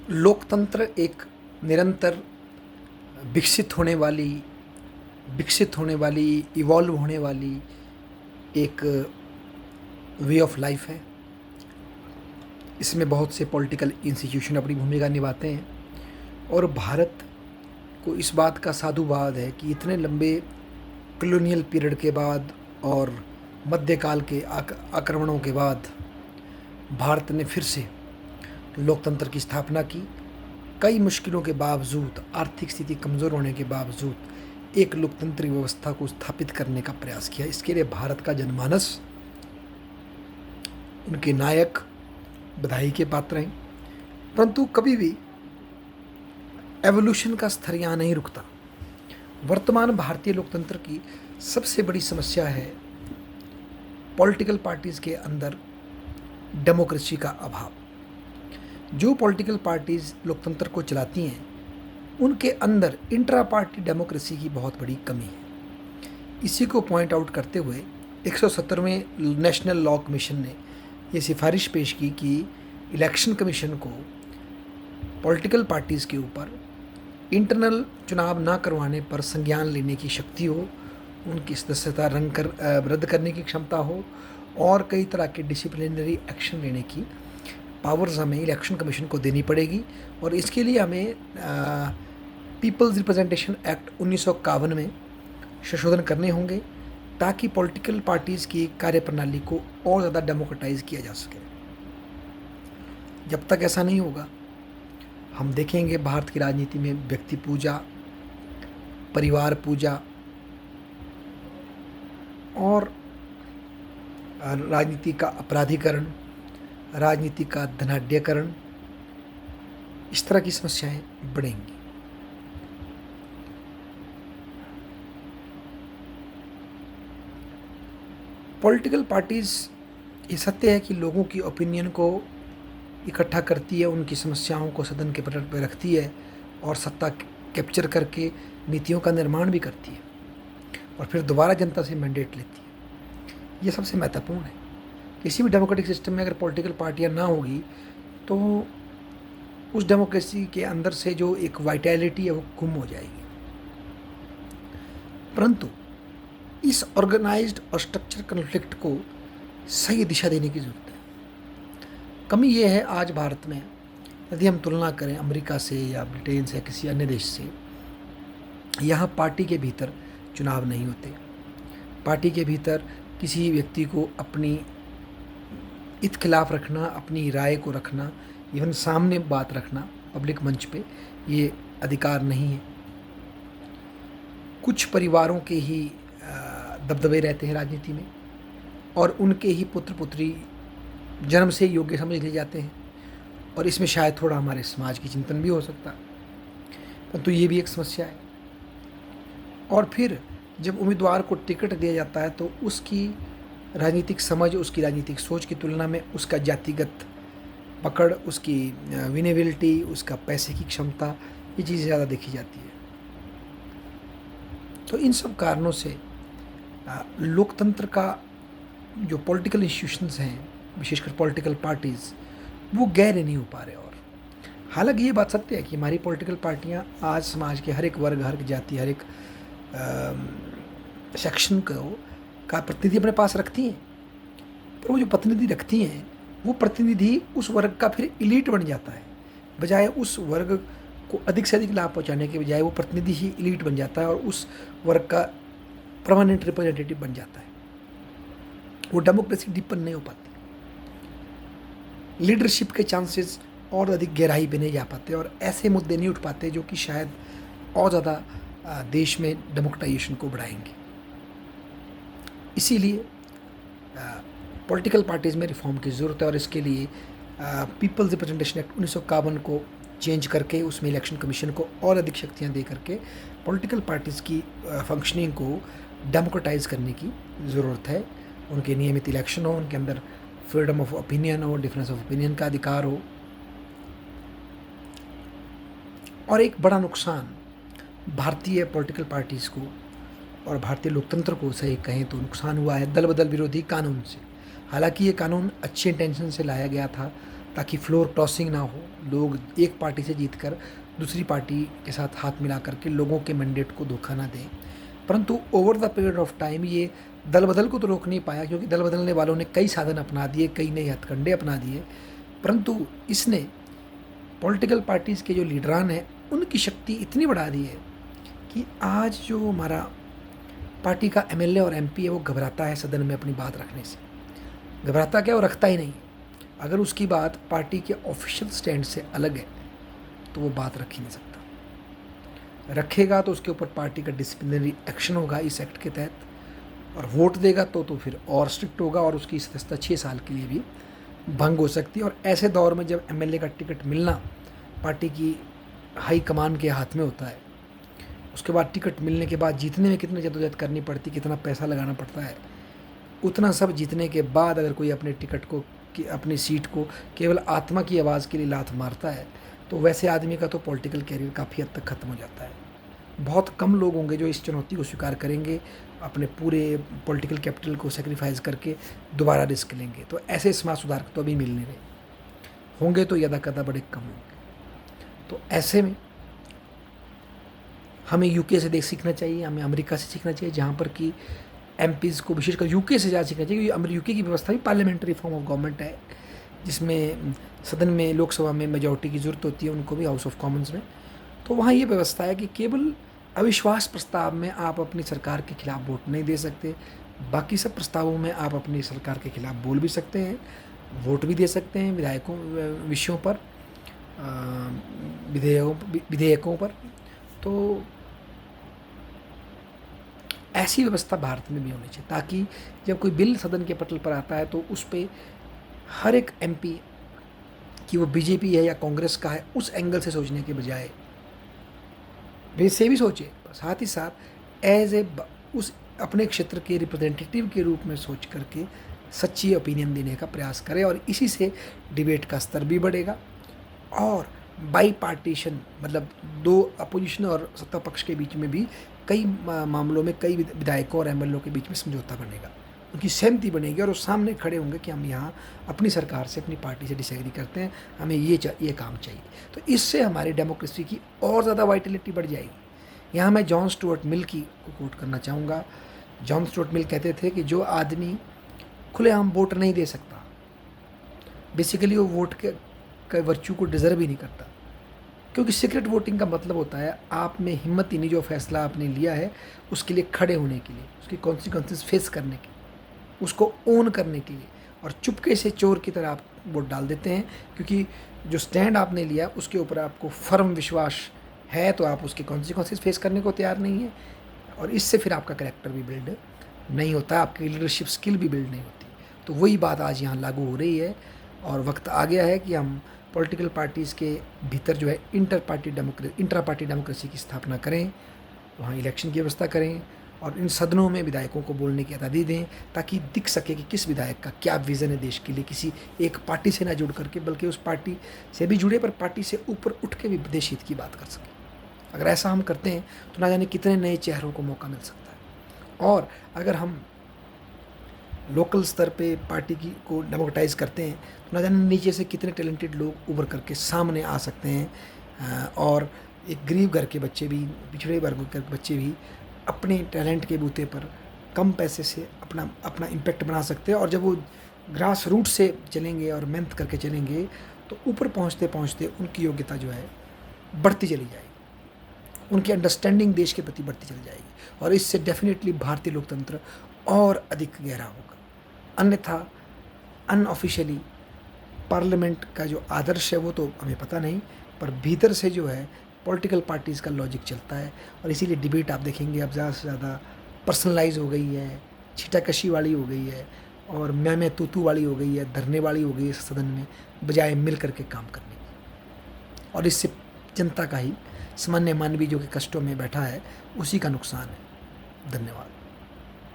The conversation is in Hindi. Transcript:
लोकतंत्र एक निरंतर विकसित होने वाली, इवॉल्व होने वाली एक वे ऑफ लाइफ है। इसमें बहुत से पॉलिटिकल इंस्टीट्यूशन अपनी भूमिका निभाते हैं और भारत को इस बात का साधुवाद है कि इतने लंबे कॉलोनियल पीरियड के बाद और मध्यकाल के आक्रमणों के बाद भारत ने फिर से लोकतंत्र की स्थापना की। कई मुश्किलों के बावजूद, आर्थिक स्थिति कमज़ोर होने के बावजूद एक लोकतंत्री व्यवस्था को स्थापित करने का प्रयास किया। इसके लिए भारत का जनमानस, उनके नायक बधाई के पात्र हैं। परंतु कभी भी एवोल्यूशन का स्तर यहाँ नहीं रुकता। वर्तमान भारतीय लोकतंत्र की सबसे बड़ी समस्या है पॉलिटिकल पार्टीज़ के अंदर डेमोक्रेसी का अभाव। जो पॉलिटिकल पार्टीज़ लोकतंत्र को चलाती हैं उनके अंदर इंट्रा पार्टी डेमोक्रेसी की बहुत बड़ी कमी है। इसी को पॉइंट आउट करते हुए 170वें नेशनल लॉ कमीशन ने ये सिफारिश पेश की कि इलेक्शन कमीशन को पॉलिटिकल पार्टीज़ के ऊपर इंटरनल चुनाव ना करवाने पर संज्ञान लेने की शक्ति हो, उनकी सदस्यता रद्द करने की क्षमता हो और कई तरह के डिसिप्लिनरी एक्शन लेने की पावर्स हमें इलेक्शन कमीशन को देनी पड़ेगी। और इसके लिए हमें पीपल्स रिप्रेजेंटेशन एक्ट 1951 में संशोधन करने होंगे ताकि पॉलिटिकल पार्टीज़ की कार्यप्रणाली को और ज़्यादा डेमोक्रेटाइज किया जा सके। जब तक ऐसा नहीं होगा हम देखेंगे भारत की राजनीति में व्यक्ति पूजा, परिवार पूजा और राजनीति का अपराधीकरण, राजनीति का धनाढ्यकरण, इस तरह की समस्याएं बढ़ेंगी। पॉलिटिकल पार्टीज़, ये सत्य है कि लोगों की ओपिनियन को इकट्ठा करती है, उनकी समस्याओं को सदन के पटल पर रखती है और सत्ता कैप्चर करके नीतियों का निर्माण भी करती है और फिर दोबारा जनता से मैंडेट लेती है। ये सबसे महत्वपूर्ण है। किसी भी डेमोक्रेटिक सिस्टम में अगर पॉलिटिकल पार्टियां ना होगी तो उस डेमोक्रेसी के अंदर से जो एक वाइटैलिटी है वो गुम हो जाएगी। परंतु इस ऑर्गेनाइज्ड और स्ट्रक्चर कॉन्फ्लिक्ट को सही दिशा देने की ज़रूरत है। कमी ये है आज भारत में, यदि हम तुलना करें अमेरिका से या ब्रिटेन से या किसी अन्य देश से, यहाँ पार्टी के भीतर चुनाव नहीं होते। पार्टी के भीतर किसी व्यक्ति को अपनी इत्खिलाफ़ रखना, अपनी राय को रखना, इवन सामने बात रखना पब्लिक मंच पे, ये अधिकार नहीं है। कुछ परिवारों के ही दबदबे रहते हैं राजनीति में और उनके ही पुत्र पुत्री जन्म से योग्य समझ लिए जाते हैं और इसमें शायद थोड़ा हमारे समाज की चिंतन भी हो सकता है, परंतु ये भी एक समस्या है। और फिर जब उम्मीदवार को टिकट दिया जाता है तो उसकी राजनीतिक समझ, उसकी राजनीतिक सोच की तुलना में उसका जातिगत पकड़, उसकी विनेबिलिटी, उसका पैसे की क्षमता, ये चीज़ें ज़्यादा देखी जाती है। तो इन सब कारणों से लोकतंत्र का जो पॉलिटिकल इंस्टीट्यूशंस हैं, विशेषकर पॉलिटिकल पार्टीज़, वो गहरे नहीं हो पा रहे। और हालांकि ये बात सत्य है कि हमारी पॉलिटिकल पार्टियां आज समाज के हर एक वर्ग, हर एक जाति, हर एक सेक्शन का प्रतिनिधि अपने पास रखती हैं, पर वो जो प्रतिनिधि रखती हैं वो प्रतिनिधि उस वर्ग का फिर इलीट बन जाता है। बजाय उस वर्ग को अधिक से अधिक लाभ पहुंचाने के बजाय वो प्रतिनिधि ही इलीट बन जाता है और उस वर्ग का परमानेंट रिप्रेजेंटेटिव बन जाता है। वो डेमोक्रेसी डीपन नहीं हो पाती, लीडरशिप के चांसेस और अधिक गहराई पे नहीं जा पाते और ऐसे मुद्दे नहीं उठ पाते जो कि शायद और ज़्यादा देश में डेमोक्रेटाइजेशन को बढ़ाएंगे। इसीलिए पॉलिटिकल पार्टीज़ में रिफॉर्म की ज़रूरत है और इसके लिए पीपल्स रिप्रेजेंटेशन एक्ट 1951 को चेंज करके उसमें इलेक्शन कमीशन को और अधिक शक्तियां दे करके पॉलिटिकल पार्टीज़ की फंक्शनिंग को डेमोक्रेटाइज करने की ज़रूरत है। उनके नियमित इलेक्शन हो, उनके अंदर फ्रीडम ऑफ ओपिनियन हो, डिफरेंस ऑफ ओपिनियन का अधिकार हो। और एक बड़ा नुकसान भारतीय पॉलिटिकल पार्टीज़ को और भारतीय लोकतंत्र को सही कहें तो नुकसान हुआ है दल बदल विरोधी कानून से। हालांकि ये कानून अच्छे इंटेंशन से लाया गया था, ताकि फ्लोर क्रॉसिंग ना हो, लोग एक पार्टी से जीतकर दूसरी पार्टी के साथ हाथ मिला करके लोगों के मैंडेट को धोखा ना दें। परंतु over the period of time ये दल बदल को तो रोक नहीं पाया, क्योंकि दल बदलने वालों ने कई साधन अपना दिए, कई नए हथकंडे अपना दिए, परंतु इसने पॉलिटिकल पार्टीज़ के जो लीडरान हैं उनकी शक्ति इतनी बढ़ा दी है कि आज जो हमारा पार्टी का एमएलए और एमपी है वो घबराता है सदन में अपनी बात रखने से। घबराता क्या, वो रखता ही नहीं। अगर उसकी बात पार्टी के ऑफिशियल स्टैंड से अलग है तो वो बात रख ही नहीं सकता। रखेगा तो उसके ऊपर पार्टी का डिसिप्लिनरी एक्शन होगा इस एक्ट के तहत, और वोट देगा तो फिर और स्ट्रिक्ट होगा, और उसकी सदस्यता 6 साल के लिए भी भंग हो सकती है। और ऐसे दौर में जब एमएलए का टिकट मिलना पार्टी की हाई कमान के हाथ में होता है, उसके बाद टिकट मिलने के बाद जीतने में कितनी जद्दोजहद करनी पड़ती, कितना पैसा लगाना पड़ता है, उतना सब जीतने के बाद अगर कोई अपने टिकट को कि अपनी सीट को केवल आत्मा की आवाज़ के लिए लात मारता है तो वैसे आदमी का तो पॉलिटिकल कैरियर काफ़ी हद तक ख़त्म हो जाता है। बहुत कम लोग होंगे जो इस चुनौती को स्वीकार करेंगे, अपने पूरे पॉलिटिकल कैपिटल को सेक्रीफाइस करके दोबारा रिस्क लेंगे। तो ऐसे समाज सुधारक तो अभी मिल नहीं रहे, होंगे तो यदा कदा बड़े कम होंगे। तो ऐसे में हमें यूके से सीखना चाहिए, हमें अमेरिका से सीखना चाहिए, जहाँ पर कि एमपीज़ को विशेषकर यूके से ज़्यादा सीखना चाहिए, क्योंकि यूके की व्यवस्था भी पार्लियामेंट्री फॉर्म ऑफ गवर्नमेंट है, जिसमें सदन में लोकसभा में मेजॉरिटी की ज़रूरत होती है, उनको भी हाउस ऑफ कॉमन्स में। तो वहाँ ये व्यवस्था है कि केवल अविश्वास प्रस्ताव में आप अपनी सरकार के खिलाफ वोट नहीं दे सकते, बाकी सब प्रस्तावों में आप अपनी सरकार के खिलाफ बोल भी सकते हैं, वोट भी दे सकते हैं विधायकों विषयों पर, विधेयकों पर। तो ऐसी व्यवस्था भारत में भी होनी चाहिए, ताकि जब कोई बिल सदन के पटल पर आता है तो उस पर हर एक एमपी कि वो बीजेपी है या कांग्रेस का है उस एंगल से सोचने के बजाय वैसे भी सोचे, साथ ही साथ एज ए उस अपने क्षेत्र के रिप्रेजेंटेटिव के रूप में सोच करके सच्ची ओपिनियन देने का प्रयास करे, और इसी से डिबेट का स्तर भी बढ़ेगा और बाई पार्टीशन मतलब दो अपोजिशन और सत्ता पक्ष के बीच में भी कई मामलों में कई विधायकों और एमएलओ के बीच में समझौता बनेगा, उनकी सहमति बनेगी, और वो सामने खड़े होंगे कि हम यहाँ अपनी सरकार से अपनी पार्टी से डिसएग्री करते हैं, हमें ये काम चाहिए। तो इससे हमारी डेमोक्रेसी की और ज़्यादा वाइटलिटी बढ़ जाएगी। यहाँ मैं जॉन स्टुअर्ट मिल की को कोट करना चाहूँगा। जॉन स्टुअर्ट मिल कहते थे कि जो आदमी खुलेआम वोट नहीं दे सकता, बेसिकली वो वोट के वर्च्यू को डिज़र्व ही नहीं करता, क्योंकि सीक्रेट वोटिंग का मतलब होता है आप में हिम्मत ही नहीं जो फैसला आपने लिया है उसके लिए खड़े होने के लिए, उसकी कॉन्सिक्वेंसेस फेस करने के लिए, उसको ओन करने के लिए, और चुपके से चोर की तरह आप वोट डाल देते हैं, क्योंकि जो स्टैंड आपने लिया उसके ऊपर आपको फर्म विश्वास है, तो आप उसके कॉन्सिक्वेंसेस फेस करने को तैयार नहीं है, और इससे फिर आपका कैरेक्टर भी बिल्ड नहीं होता, आपकी लीडरशिप स्किल भी बिल्ड नहीं होती। तो वही बात आज यहाँ लागू हो रही है, और वक्त आ गया है कि हम पॉलिटिकल पार्टीज़ के भीतर जो है इंट्रा पार्टी डेमोक्रेसी की स्थापना करें, वहाँ इलेक्शन की व्यवस्था करें, और इन सदनों में विधायकों को बोलने की आज़ादी दें, ताकि दिख सके कि किस विधायक का क्या विज़न है देश के लिए, किसी एक पार्टी से ना जुड़ करके बल्कि उस पार्टी से भी जुड़े पर पार्टी से ऊपर उठ के भी देश हित की बात कर सके। अगर ऐसा हम करते हैं तो ना जाने कितने नए चेहरों को मौका मिल सकता है, और अगर हम लोकल स्तर पे पार्टी की को डेमोक्रेटाइज़ करते हैं तो ना जाने नीचे से कितने टैलेंटेड लोग उभर करके सामने आ सकते हैं, और एक गरीब घर के बच्चे भी, पिछड़े वर्ग के बच्चे भी अपने टैलेंट के बूते पर कम पैसे से अपना इम्पैक्ट बना सकते हैं। और जब वो ग्रास रूट से चलेंगे और मेहनत करके चलेंगे तो ऊपर पहुंचते पहुंचते उनकी योग्यता जो है बढ़ती चली जाएगी, उनकी अंडरस्टैंडिंग देश के प्रति बढ़ती चली जाएगी, और इससे डेफिनेटली भारतीय लोकतंत्र और अधिक गहरा होगा। अन्यथा अनऑफिशियली पार्लियामेंट का जो आदर्श है वो तो हमें पता नहीं, पर भीतर से जो है पॉलिटिकल पार्टीज़ का लॉजिक चलता है, और इसीलिए डिबेट आप देखेंगे अब ज़्यादा से ज़्यादा पर्सनलाइज हो गई है, छीटाकशी वाली हो गई है, और मैं तू वाली हो गई है, धरने वाली हो गई है सदन में, बजाय मिल करके काम करने की। और इससे जनता का ही, सामान्य मानवीय जो कि कष्टों में बैठा है, उसी का नुकसान है। धन्यवाद।